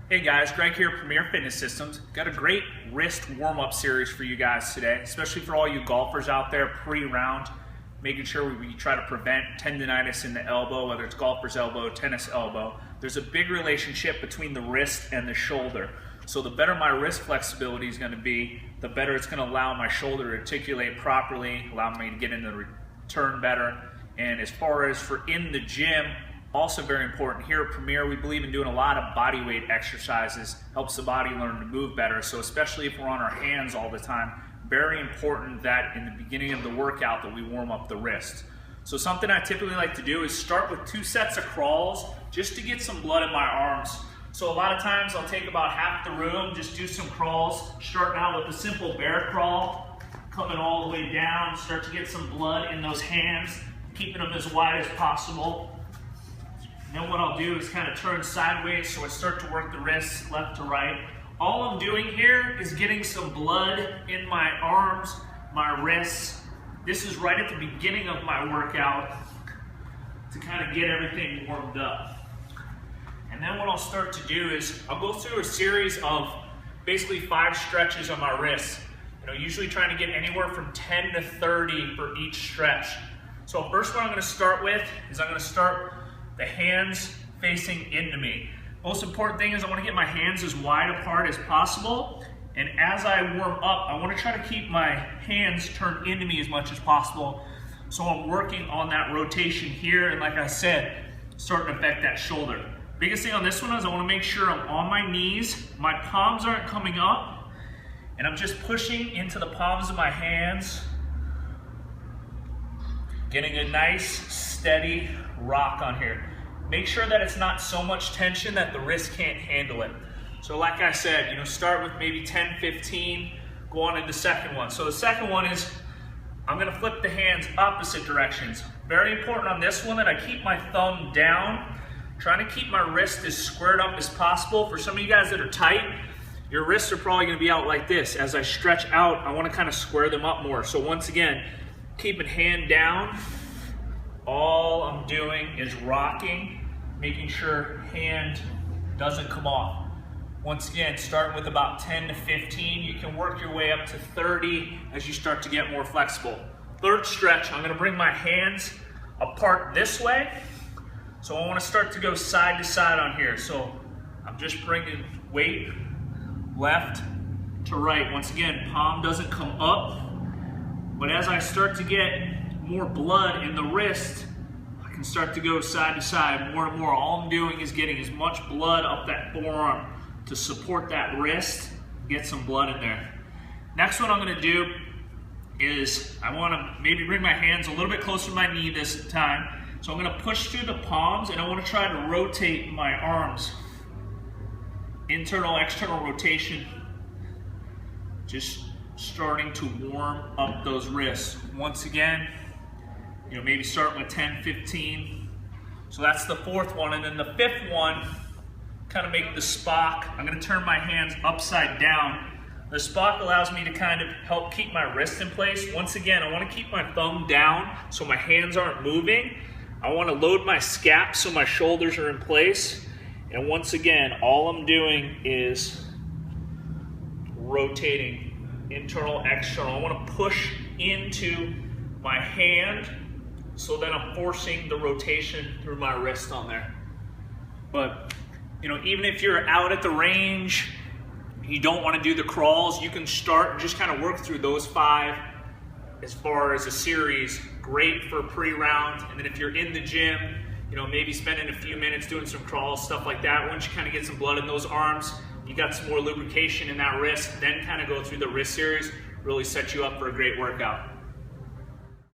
Hey guys, Greg here, Premier Fitness Systems. Got a great wrist warm-up series for you guys today, especially for all you golfers out there pre-round, making sure we try to prevent tendonitis in the elbow, whether it's golfer's elbow, tennis elbow. There's a big relationship between the wrist and the shoulder. So the better my wrist flexibility is going to be, the better it's going to allow my shoulder to articulate properly, allow me to get into the return better. And as far as for in the gym, also very important. Here at Premier, we believe in doing a lot of body weight exercises. Helps the body learn to move better. So especially if we're on our hands all the time, very important that in the beginning of the workout that we warm up the wrist. So something I typically like to do is start with 2 sets of crawls just to get some blood in my arms. So a lot of times I'll take about half the room, just do some crawls, starting out with a simple bear crawl, coming all the way down, start to get some blood in those hands, keeping them as wide as possible. Then what I'll do is kind of turn sideways, so I start to work the wrists left to right. All I'm doing here is getting some blood in my arms, my wrists. This is right at the beginning of my workout to kind of get everything warmed up. And then what I'll start to do is I'll go through a series of basically 5 stretches on my wrists. Usually trying to get anywhere from 10 to 30 for each stretch. So first what I'm going to start with is I'm going to start the hands facing into me. Most important thing is I want to get my hands as wide apart as possible. And as I warm up, I want to try to keep my hands turned into me as much as possible. So I'm working on that rotation here. And like I said, starting to affect that shoulder. Biggest thing on this one is I want to make sure I'm on my knees. My palms aren't coming up. And I'm just pushing into the palms of my hands. Getting a nice, steady rock on here. Make sure that it's not so much tension that the wrist can't handle it. So like I said, start with maybe 10, 15, go on into the second one. So the second one is, I'm gonna flip the hands opposite directions. Very important on this one that I keep my thumb down, trying to keep my wrist as squared up as possible. For some of you guys that are tight, your wrists are probably gonna be out like this. As I stretch out, I wanna kind of square them up more. So once again, keeping hand down. All I'm doing is rocking, making sure hand doesn't come off. Once again, starting with about 10 to 15, you can work your way up to 30 as you start to get more flexible. Third stretch, I'm gonna bring my hands apart this way. So I wanna start to go side to side on here. So I'm just bringing weight left to right. Once again, palm doesn't come up, but as I start to get more blood in the wrist, I can start to go side to side more and more. All I'm doing is getting as much blood up that forearm to support that wrist, get some blood in there. Next one I'm gonna do is I wanna maybe bring my hands a little bit closer to my knee this time. So I'm gonna push through the palms and I wanna try to rotate my arms. Internal, external rotation. Just starting to warm up those wrists. Once again, maybe starting with 10, 15. So that's the fourth one. And then the fifth one, kind of make the Spock. I'm gonna turn my hands upside down. The Spock allows me to kind of help keep my wrist in place. Once again, I wanna keep my thumb down so my hands aren't moving. I wanna load my scap so my shoulders are in place. And once again, all I'm doing is rotating. Internal, external. I want to push into my hand so that I'm forcing the rotation through my wrist on there. But, even if you're out at the range, you don't want to do the crawls, you can start and just kind of work through those 5 as far as a series. Great for pre-round. And then if you're in the gym, maybe spending a few minutes doing some crawls, stuff like that. Once you kind of get some blood in those arms, you got some more lubrication in that wrist, then kind of go through the wrist series, really set you up for a great workout.